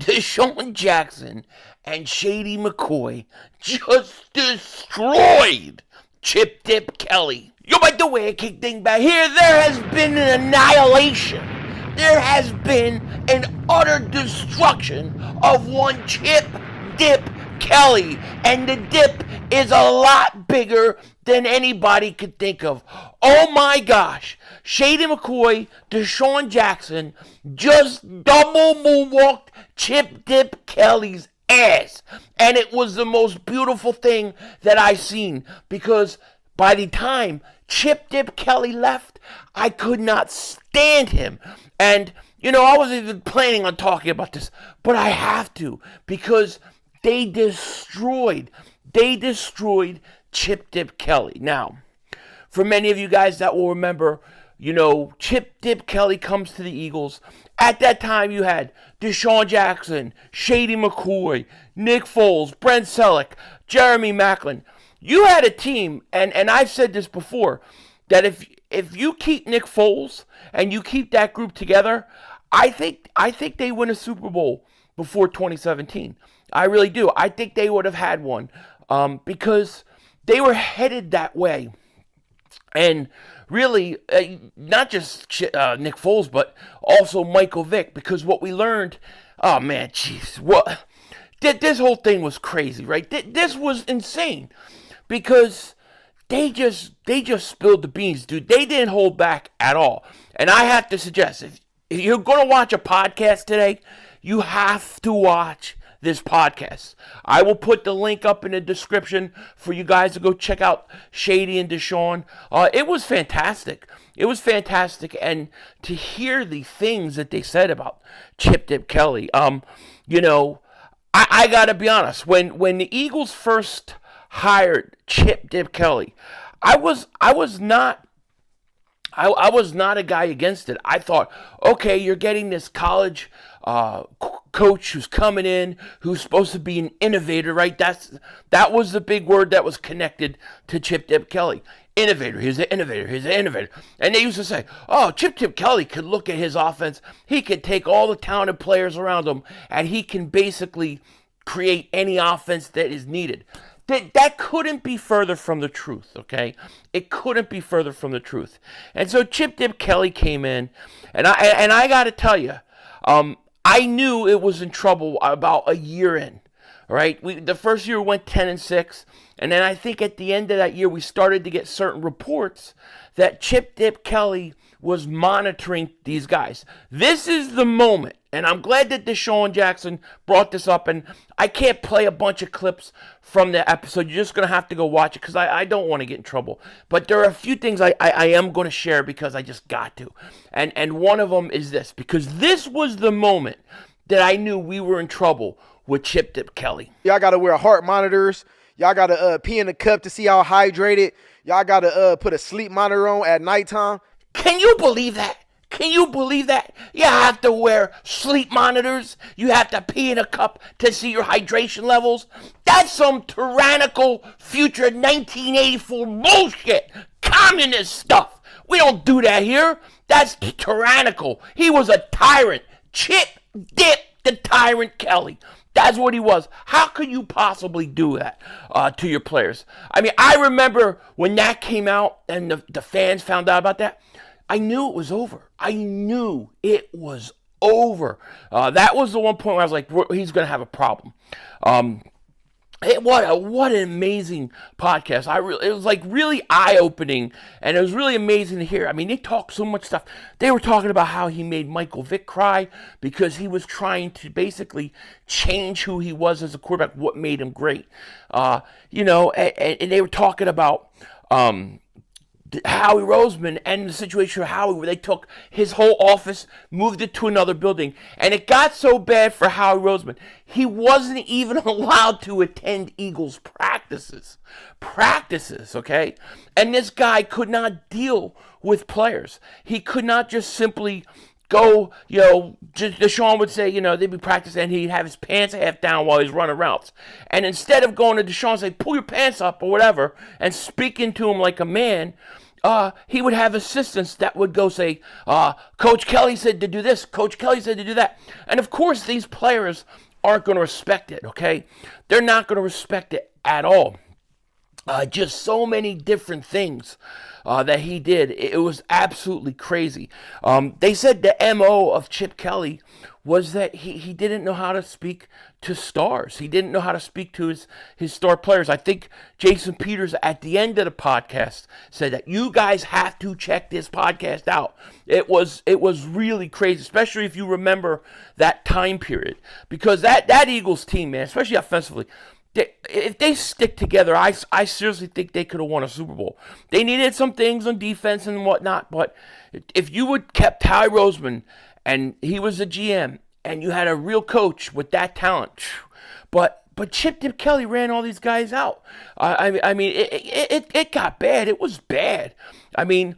Desean Jackson and Shady McCoy just destroyed Chip Dip Kelly. Yo, by the way, kick Dingbat here, there has been an annihilation. There has been an utter destruction of one Chip Dip Kelly. And the dip is a lot bigger than anybody could think of. Oh my gosh. Shady McCoy, Desean Jackson just double moonwalked Chip Dip Kelly's ass. And it was the most beautiful thing that I seen, because by the time Chip Dip Kelly left, I could not stand him. And, you know, I wasn't even planning on talking about this, but I have to, because they destroyed Chip Dip Kelly. Now, for many of you guys that will remember, you know, Chip Dip Kelly comes to the Eagles. At that time, you had Desean Jackson, Shady McCoy, Nick Foles, Brent Selleck, Jeremy Maclin. You had a team, and I've said this before, that if you keep Nick Foles and you keep that group together, I think they win a Super Bowl before 2017. I really do. I think they would have had one, because they were headed that way. And really, not just Nick Foles, but also Michael Vick, because what we learned, oh man, jeez, what this whole thing was crazy, right? This was insane, because they just spilled the beans, dude. They didn't hold back at all. And I have to suggest, if you're going to watch a podcast today, you have to watch this podcast. I will put the link up in the description for you guys to go check out Shady and Desean. It was fantastic. It was fantastic. And to hear the things that they said about Chip Dip Kelly, you know, I got to be honest. When the Eagles first hired Chip Dip Kelly, I was not a guy against it. I thought, okay, you're getting this college coach who's coming in, who's supposed to be an innovator, right? That was the big word that was connected to Chip Dip Kelly. Innovator. He's an innovator. He's an innovator. And they used to say, oh, Chip Dip Kelly could look at his offense. He could take all the talented players around him, and he can basically create any offense that is needed. That couldn't be further from the truth, okay? It couldn't be further from the truth. And so Chip Dip Kelly came in, and I got to tell you, I knew it was in trouble about a year in, right? The first year we went 10-6, and then I think at the end of that year we started to get certain reports that Chip Dip Kelly was monitoring these guys. This is the moment, and I'm glad that Desean Jackson brought this up, and I can't play a bunch of clips from the episode. You're just going to have to go watch it, because I don't want to get in trouble. But there are a few things I am going to share, because I just got to. And one of them is this, because this was the moment that I knew we were in trouble with Chip Dip Kelly. Y'all got to wear heart monitors. Y'all got to pee in the cup to see how hydrated. Y'all got to put a sleep monitor on at nighttime. Can you believe that? Can you believe that? You have to wear sleep monitors. You have to pee in a cup to see your hydration levels. That's some tyrannical future 1984 bullshit. Communist stuff. We don't do that here. That's tyrannical. He was a tyrant. Chip Dip the Tyrant Kelly. That's what he was. How could you possibly do that to your players? I mean, I remember when that came out and the fans found out about that. I knew it was over. I knew it was over. That was the one point where I was like, he's going to have a problem. What an amazing podcast. It was like really eye-opening, and it was really amazing to hear. I mean, they talked so much stuff. They were talking about how he made Michael Vick cry because he was trying to basically change who he was as a quarterback, what made him great. You know, and they were talking about Howie Roseman and the situation with Howie, where they took his whole office, moved it to another building, and it got so bad for Howie Roseman, he wasn't even allowed to attend Eagles practices, okay? And this guy could not deal with players. He could not just simply go, you know, Desean would say, you know, they'd be practicing and he'd have his pants half down while he's running routes. And instead of going to Desean and say, pull your pants up or whatever, and speaking to him like a man, he would have assistants that would go say, Coach Kelly said to do this, Coach Kelly said to do that. And of course, these players aren't going to respect it, okay? They're not going to respect it at all. Just so many different things that he did. It was absolutely crazy. They said the MO of Chip Kelly was that he didn't know how to speak to stars. He didn't know how to speak to his star players. I think Jason Peters at the end of the podcast said that you guys have to check this podcast out. It was really crazy, especially if you remember that time period. Because that Eagles team, man, especially offensively, if they stick together, I seriously think they could have won a Super Bowl. They needed some things on defense and whatnot, but if you would kept Ty Roseman and he was a GM and you had a real coach with that talent, but Chip Dip Kelly ran all these guys out. I mean, it got bad. It was bad. I mean,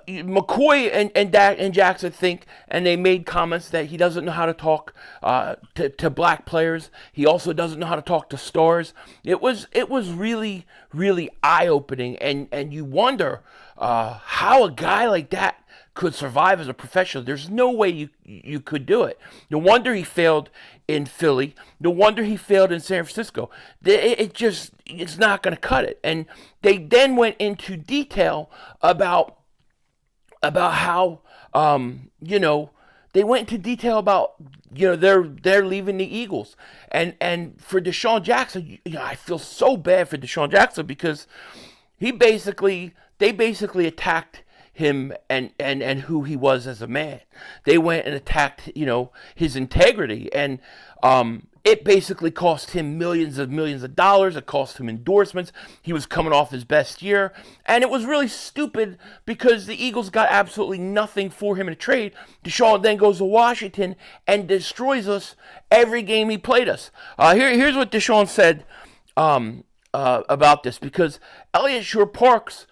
McCoy and Jackson think, and they made comments that he doesn't know how to talk to black players. He also doesn't know how to talk to stars. It was really, really eye-opening, and you wonder how a guy like that could survive as a professional. There's no way you could do it. No wonder he failed in Philly. No wonder he failed in San Francisco. It's not going to cut it. And they then went into detail about how they went into detail about they're leaving the Eagles, and for Desean Jackson, I feel so bad for Desean Jackson because they basically attacked him and who he was as a man. They went and attacked his integrity, and it basically cost him millions of dollars. It cost him endorsements. He was coming off his best year. And it was really stupid because the Eagles got absolutely nothing for him in a trade. Desean then goes to Washington and destroys us every game he played us. Here's what Desean said about this, because Elliott Shore-Parks,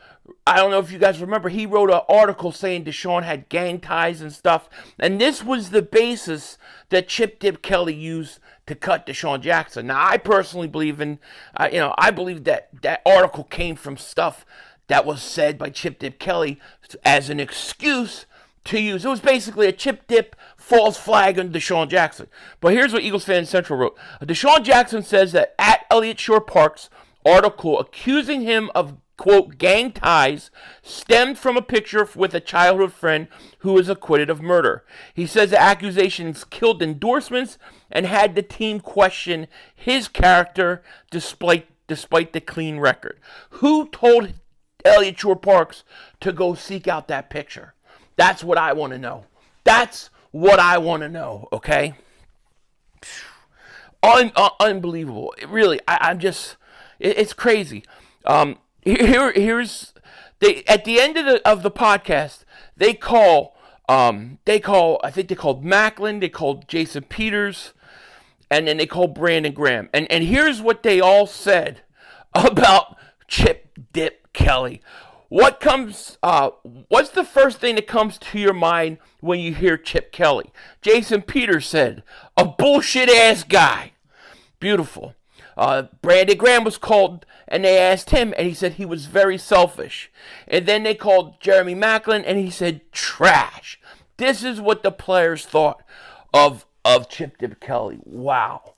I don't know if you guys remember, he wrote an article saying Desean had gang ties and stuff. And this was the basis that Chip Dip Kelly used to cut Desean Jackson. Now, I personally believe I believe that article came from stuff that was said by Chip Dip Kelly as an excuse to use. It was basically a Chip Dip false flag on Desean Jackson. But here's what Eagles Fan Central wrote. Desean Jackson says that at Elliott Shore-Parks article accusing him of, quote, gang ties stemmed from a picture with a childhood friend who was acquitted of murder. He says the accusations killed endorsements and had the team question his character despite the clean record. Who told Elliott Shore-Parks to go seek out that picture? That's what I want to know. That's what I want to know, okay? Unbelievable. Really, I'm just, it's crazy. Here's at the end of the podcast, they call I think they called Macklin, they called Jason Peters, and then they called Brandon Graham. And here's what they all said about Chip Dip Kelly. What's the first thing that comes to your mind when you hear Chip Kelly? Jason Peters said, a bullshit ass guy. Beautiful. Brandon Graham was called, and they asked him, and he said he was very selfish. And then they called Jeremy Macklin, and he said trash. This is what the players thought of Chip Dip Kelly. Wow.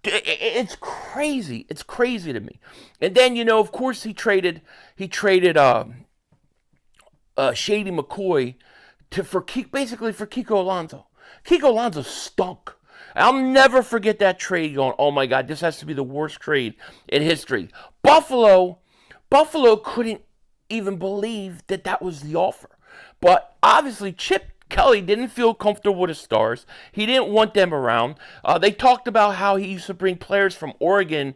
It's crazy. It's crazy to me. And then, of course, he traded Shady McCoy for Kiko Alonso. Kiko Alonso stunk. I'll never forget that trade going, oh my God, this has to be the worst trade in history. Buffalo couldn't even believe that was the offer. But obviously Chip Kelly didn't feel comfortable with his stars. He didn't want them around. They talked about how he used to bring players from Oregon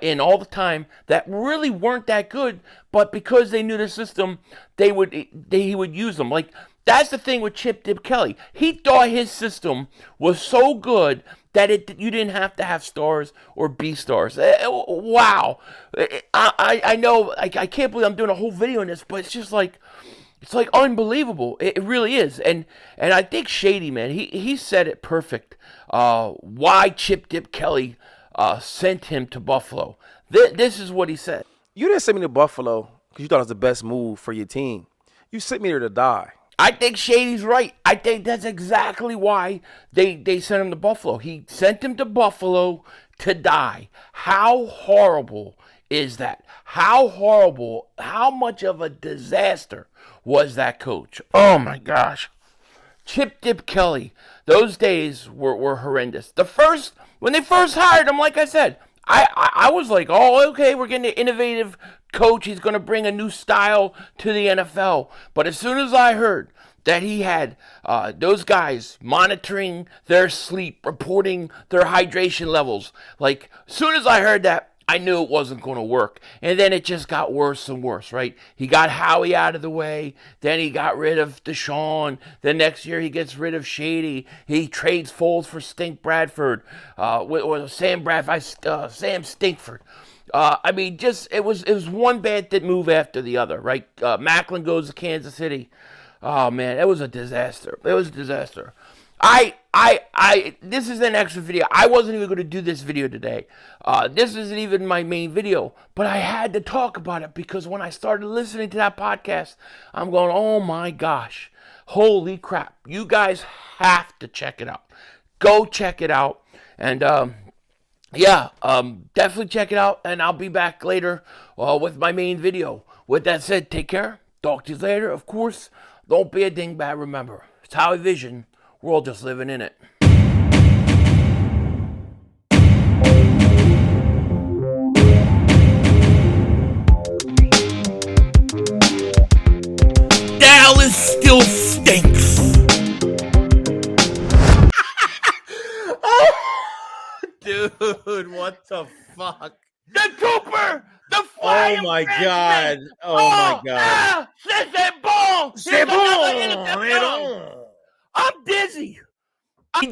in all the time that really weren't that good, but because they knew the system, he would use them. Like, that's the thing with Chip Dip Kelly. He thought his system was so good that you didn't have to have stars or be stars. Wow. I know, I can't believe I'm doing a whole video on this, but it's just like, it's like unbelievable. It really is. And I think Shady, man, he said it perfect. Why Chip Dip Kelly sent him to Buffalo. This is what he said. You didn't send me to Buffalo because you thought it was the best move for your team. You sent me there to die. I think Shady's right. I think that's exactly why they sent him to Buffalo. He sent him to Buffalo to die. How horrible is that? How horrible, how much of a disaster was that coach? Oh my gosh. Chip Dip Kelly, those days were horrendous. When they first hired him, like I said, I was like, oh, okay, we're getting an innovative coach. He's going to bring a new style to the NFL. But as soon as I heard that he had those guys monitoring their sleep, reporting their hydration levels, like, as soon as I heard that, I knew it wasn't going to work. And then it just got worse and worse, right? He got Howie out of the way. Then he got rid of Desean. The next year he gets rid of Shady. He trades Foles for Stink Bradford, or Sam Stinkford. I mean, just it was one bad move after the other, right? Macklin goes to Kansas City. Oh man, it was a disaster. It was a disaster. This is an extra video. I wasn't even going to do this video today. This isn't even my main video, but I had to talk about it because when I started listening to that podcast, I'm going, oh my gosh, holy crap. You guys have to check it out. Go check it out. And, definitely check it out. And I'll be back later with my main video. With that said, take care. Talk to you later. Of course, don't be a dingbat. Remember, it's how I vision. We're all just living in it. Dallas still stinks. Oh, dude, what the fuck? The Cooper! The flying Oh my Frenchman! god. Oh my god. C'est bon! C'est bon! I'm dizzy. We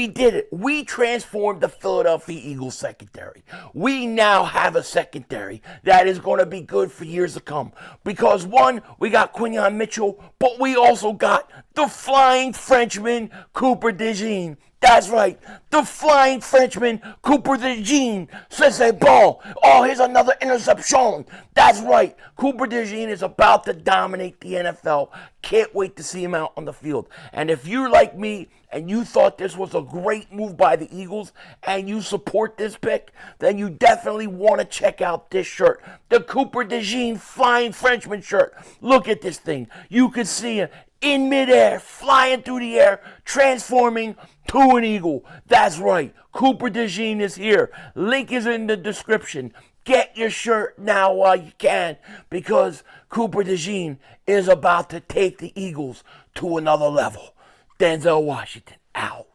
did it. We transformed the Philadelphia Eagles secondary. We now have a secondary that is going to be good for years to come. Because one, we got Quinyon Mitchell, but we also got the flying Frenchman, Cooper Desean. That's right. The flying Frenchman, Cooper Desean. C'est bon. Oh, here's another interception. That's right. Cooper Desean is about to dominate the NFL. Can't wait to see him out on the field. And if you're like me and you thought this was a great move by the Eagles and you support this pick, then you definitely want to check out this shirt. The Cooper Desean Flying Frenchman shirt. Look at this thing. You can see him in midair, flying through the air, transforming to an eagle. That's right. Cooper Desean is here. Link is in the description. Get your shirt now while you can, because Cooper Desean is about to take the Eagles to another level. Denzel Washington, out.